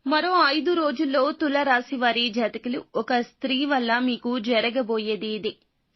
మరో 5 రోజుల్లో తులారాశి వారి జాతకులు ఒక స్త్రీ వల్ల మీకు జరగబోయేది ఇదే.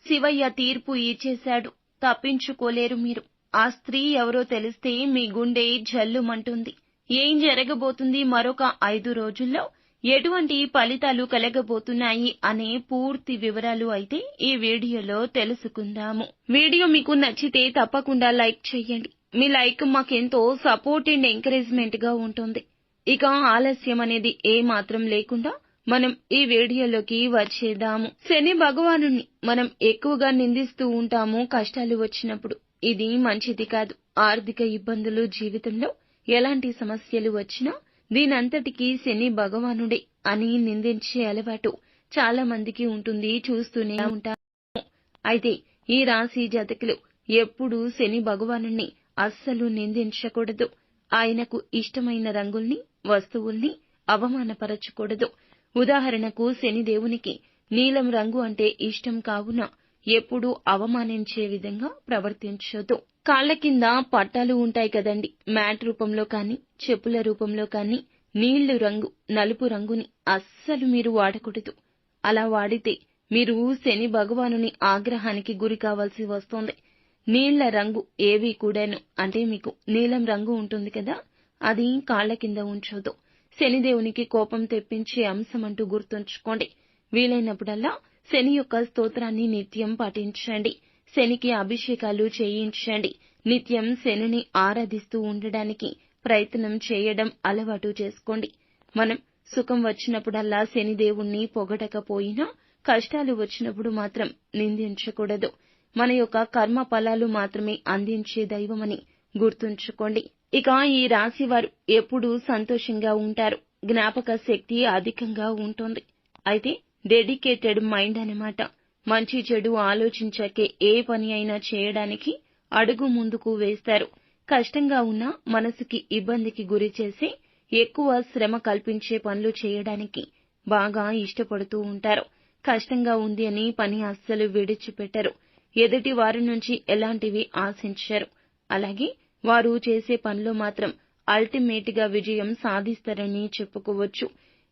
శివయ్య తీర్పు ఇచ్చేశాడు. తప్పించుకోలేరు మీరు. ఆ స్త్రీ ఎవరో తెలిస్తే మీ గుండె జల్లుమంటుంది. ఏం జరగబోతుంది మరొక 5 రోజుల్లో, ఎటువంటి ఫలితాలు కలగబోతున్నాయి అనే పూర్తి వివరాలు అయితే ఈ వీడియోలో తెలుసుకుందాము. వీడియో మీకు నచ్చితే తప్పకుండా లైక్ చేయండి. మీ లైక్ మాకెంతో సపోర్ట్ అండ్ ఎంకరేజ్మెంట్ గా ఉంటుంది. ఇక ఆలస్యం అనేది ఏమాత్రం లేకుండా మనం ఈ వీడియోలోకి వచ్చేద్దాము. శని భగవానుణ్ణి మనం ఎక్కువగా నిందిస్తూ ఉంటాము కష్టాలు వచ్చినప్పుడు. ఇది మంచిది కాదు. ఆర్థిక ఇబ్బందులు, జీవితంలో ఎలాంటి సమస్యలు వచ్చినా దీనంతటికీ శని భగవానుడే అని నిందించే అలవాటు చాలా మందికి ఉంటుంది. చూస్తూనే ఉంటాము. అయితే ఈ రాశి జాతకులు ఎప్పుడూ శని భగవానుణ్ణి అస్సలు నిందించకూడదు. ఆయనకు ఇష్టమైన రంగుల్ని, వస్తువుల్ని అవమానపరచకూడదు. ఉదాహరణకు శనిదేవునికి నీలం రంగు అంటే ఇష్టం కావున ఎప్పుడూ అవమానించే విధంగా ప్రవర్తించొద్దు. కాళ్ల కింద పట్టాలు ఉంటాయి కదండి, మ్యాట్ రూపంలో కానీ, చెప్పుల రూపంలో కానీ నీళ్లు రంగు, నలుపు రంగుని అస్సలు మీరు వాడకూడదు. అలా వాడితే మీరు శని భగవానుని ఆగ్రహానికి గురి కావాల్సి వస్తుంది. నీళ్ల రంగు ఏవి కూడాను, అంటే మీకు నీలం రంగు ఉంటుంది కదా, అది కాళ్ల కింద ఉంచొద్దు. శనిదేవునికి కోపం తెప్పించే అంశమంటూ గుర్తుంచుకోండి. వీలైనప్పుడల్లా శని యొక్క స్తోత్రాన్ని నిత్యం పఠించండి. శనికి అభిషేకాలు చేయించండి. నిత్యం శనిని ఆరాధిస్తూ ఉండడానికి ప్రయత్నం చేయడం అలవాటు చేసుకోండి. మనం సుఖం వచ్చినప్పుడల్లా శనిదేవుణ్ణి పొగడకపోయినా కష్టాలు వచ్చినప్పుడు మాత్రం నిందించకూడదు. మన యొక్క కర్మ ఫలాలు మాత్రమే అందించే దైవమని గుర్తుంచుకోండి. ఇక ఈ రాశి వారు ఎప్పుడూ సంతోషంగా ఉంటారు. జ్ఞాపక శక్తి అధికంగా ఉంటుంది. అయితే డెడికేటెడ్ మైండ్ అన్నమాట. మంచి చెడు ఆలోచించాకే ఏ పని అయినా చేయడానికి అడుగు ముందుకు వేస్తారు. కష్టంగా ఉన్నా మనసుకి ఇబ్బందికి గురి చేసి ఎక్కువ శ్రమ కల్పించే పనులు చేయడానికి బాగా ఇష్టపడుతూ ఉంటారు. కష్టంగా ఉంది అని పని అస్సలు విడిచిపెట్టరు. ఎదుటి వారి నుంచి ఎలాంటివి ఆశించరు. అలాగే వారు చేసే పనిలో మాత్రం అల్టిమేట్ గా విజయం సాధిస్తారని చెప్పుకోవచ్చు.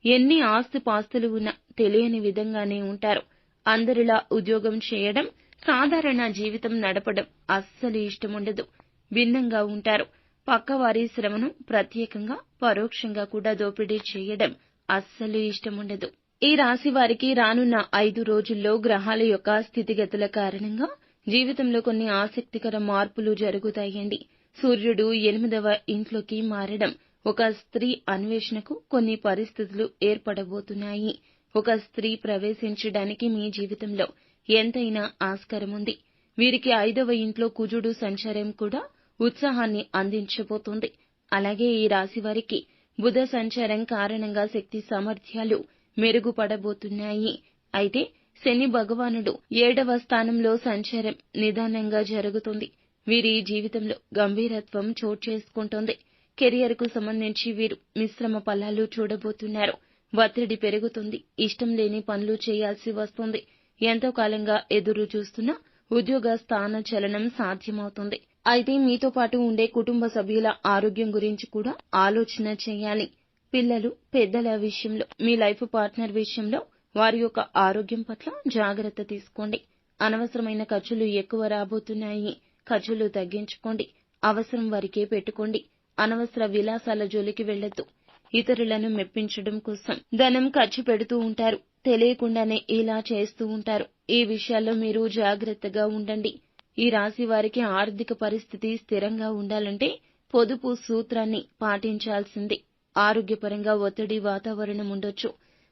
ఎన్ని ఆస్తిపాస్తులు ఉన్నా తెలియని విధంగానే ఉంటారు. అందరిలా ఉద్యోగం చేయడం, సాధారణ జీవితం నడపడం అస్సలు ఇష్టముండదు. భిన్నంగా ఉంటారు. పక్కవారి శ్రమను ప్రత్యేకంగా, పరోక్షంగా కూడా దోపిడీ చేయడం అస్సలు ఇష్టముండదు. ఈ రాశి వారికి రానున్న 5 రోజుల్లో గ్రహాల యొక్క స్థితిగతుల కారణంగా జీవితంలో కొన్ని ఆసక్తికర మార్పులు జరుగుతాయండి. సూర్యుడు 8వ ఇంట్లోకి మారడం ఒక స్త్రీ అన్వేషణకు కొన్ని పరిస్థితులు ఏర్పడబోతున్నాయి. ఒక స్త్రీ ప్రవేశించడానికి మీ జీవితంలో ఎంతైనా ఆస్కారం ఉంది. వీరికి 5వ ఇంట్లో కుజుడు సంచారం కూడా ఉత్సాహాన్ని అందించబోతోంది. అలాగే ఈ రాశి వారికి బుధ సంచారం కారణంగా శక్తి సామర్థ్యాలు మెరుగుపడబోతున్నాయి. అయితే శని భగవానుడు 7వ స్థానంలో సంచారం నిదానంగా జరుగుతుంది. వీరి జీవితంలో గంభీరత్వం చోటు చేసుకుంటోంది. కెరియర్ కు సంబంధించి వీరు మిశ్రమ ఫలాలు చూడబోతున్నారు. ఒత్తిడి పెరుగుతుంది. ఇష్టం లేని పనులు చేయాల్సి వస్తుంది. ఎంతో కాలంగా ఎదురు చూస్తున్న ఉద్యోగ స్థాన చలనం సాధ్యమవుతుంది. అయితే మీతో పాటు ఉండే కుటుంబ సభ్యుల ఆరోగ్యం గురించి కూడా ఆలోచన చేయాలి. పిల్లలు, పెద్దల విషయంలో, మీ లైఫ్ పార్ట్నర్ విషయంలో వారి యొక్క ఆరోగ్యం పట్ల జాగ్రత్త తీసుకోండి. అనవసరమైన ఖర్చులు ఎక్కువ రాబోతున్నాయి. ఖర్చులు తగ్గించుకోండి. అవసరం వరకే పెట్టుకోండి. అనవసర విలాసాల జోలికి వెళ్లొద్దు. ఇతరులను మెప్పించడం కోసం ధనం ఖర్చు పెడుతూ ఉంటారు. తెలియకుండానే ఇలా చేస్తూ ఉంటారు. ఈ విషయాల్లో మీరు జాగ్రత్తగా ఉండండి. ఈ రాశి వారికి ఆర్థిక పరిస్థితి స్థిరంగా ఉండాలంటే పొదుపు సూత్రాన్ని పాటించాల్సిందే. ఆరోగ్యపరంగా ఒత్తిడి వాతావరణం ఉండొచ్చు.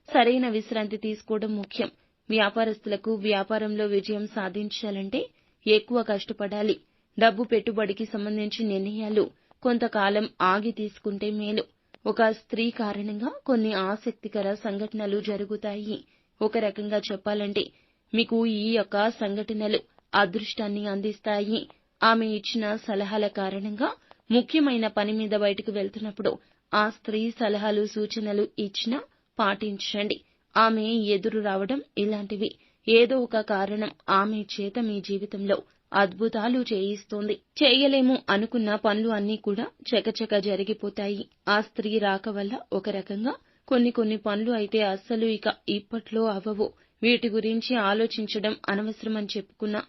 సరైన విశ్రాంతి తీసుకోవడం ముఖ్యం. వ్యాపారస్తులకు వ్యాపారంలో విజయం సాధించాలంటే ఎక్కువ కష్టపడాలి. డబ్బు పెట్టుబడికి సంబంధించి నిర్ణయాలు కొంతకాలం ఆగి తీసుకుంటే మేలు. ఒక స్త్రీ కారణంగా కొన్ని ఆసక్తికర సంఘటనలు జరుగుతాయి. ఒక రకంగా చెప్పాలంటే మీకు ఈ యొక్క సంఘటనలు అదృష్టాన్ని అందిస్తాయి. ఆమె ఇచ్చిన సలహాల కారణంగా ముఖ్యమైన పని మీద బయటకు వెళ్తున్నప్పుడు ఆ స్త్రీ సలహాలు, సూచనలు ఇచ్చినా పాటించండి. ఆమె ఎదురు రావడం ఇలాంటివి. ఏదో ఒక కారణం ఆమె చేత మీ జీవితంలో అద్భుతాలు చేయిస్తోంది. చేయలేము అనుకున్న పనులు అన్నీ కూడా చకచక జరిగిపోతాయి. ఆ స్త్రీ రాక వల్ల ఒక రకంగా కొన్ని పనులు అయితే అస్సలు ఇక ఇప్పట్లో అవ్వవు. వీటి గురించి ఆలోచించడం అనవసరమని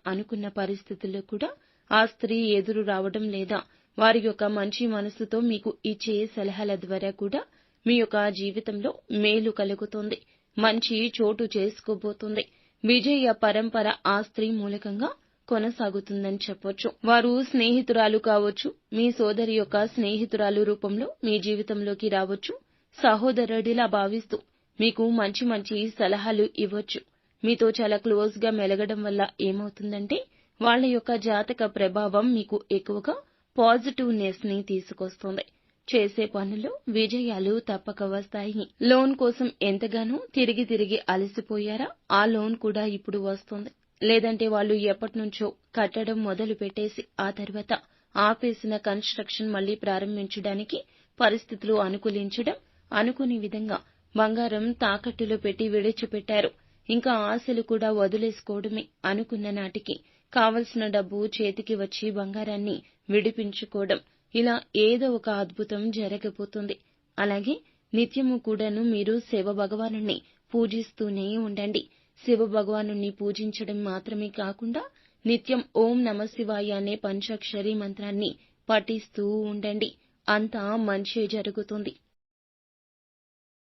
అనుకున్న పరిస్థితుల్లో కూడా ఆ స్త్రీ ఎదురు రావడం లేదా వారి యొక్క మంచి మనసుతో మీకు ఇచ్చే సలహాల ద్వారా కూడా మీ యొక్క జీవితంలో మేలు కలుగుతుంది. మంచి చోటు చేసుకోబోతుంది. విజయ పరంపర ఆ స్త్రీ మూలకంగా కొనసాగుతుందని చెప్పొచ్చు. వారు స్నేహితురాలు కావచ్చు, మీ సోదరి యొక్క స్నేహితురాలు రూపంలో మీ జీవితంలోకి రావచ్చు, సహోదరుడిలా భావిస్తూ మీకు మంచి మంచి సలహాలు ఇవ్వచ్చు. మీతో చాలా క్లోజ్ గా మెలగడం వల్ల ఏమవుతుందంటే వాళ్ళ యొక్క జాతక ప్రభావం మీకు ఎక్కువగా పాజిటివ్నెస్ ని తీసుకొస్తుంది. చేసే పనుల్లో విజయాలు తప్పక వస్తాయి. లోన్ కోసం ఎంతగానో తిరిగి అలసిపోయారా? ఆ లోన్ కూడా ఇప్పుడు వస్తుంది. లేదంటే వాళ్ళు ఎప్పటినుంచో కట్టడం మొదలు పెట్టేసి ఆ తర్వాత ఆపేసిన కన్స్ట్రక్షన్ మళ్లీ ప్రారంభించడానికి పరిస్థితులు అనుకూలించడం, అనుకోని విధంగా బంగారం తాకట్టులో పెట్టి విడిచిపెట్టారు. ఇంకా ఆశలు కూడా వదిలేసుకోవడమే. అనుకున్న నాటికి కావలసిన డబ్బు చేతికి వచ్చి బంగారాన్ని విడిపించుకోవడం, ఇలా ఏదో ఒక అద్భుతం జరగబోతుంది. అలాగే నిత్యము కూడాను మీరు శివ భగవానుణ్ణి పూజిస్తూనే ఉండండి. శివ భగవానుణ్ణి పూజించడం మాత్రమే కాకుండా నిత్యం ఓం నమ శివాయ అనే పంచాక్షరి మంత్రాన్ని పఠిస్తూ ఉండండి. అంతా మంచే జరుగుతుంది.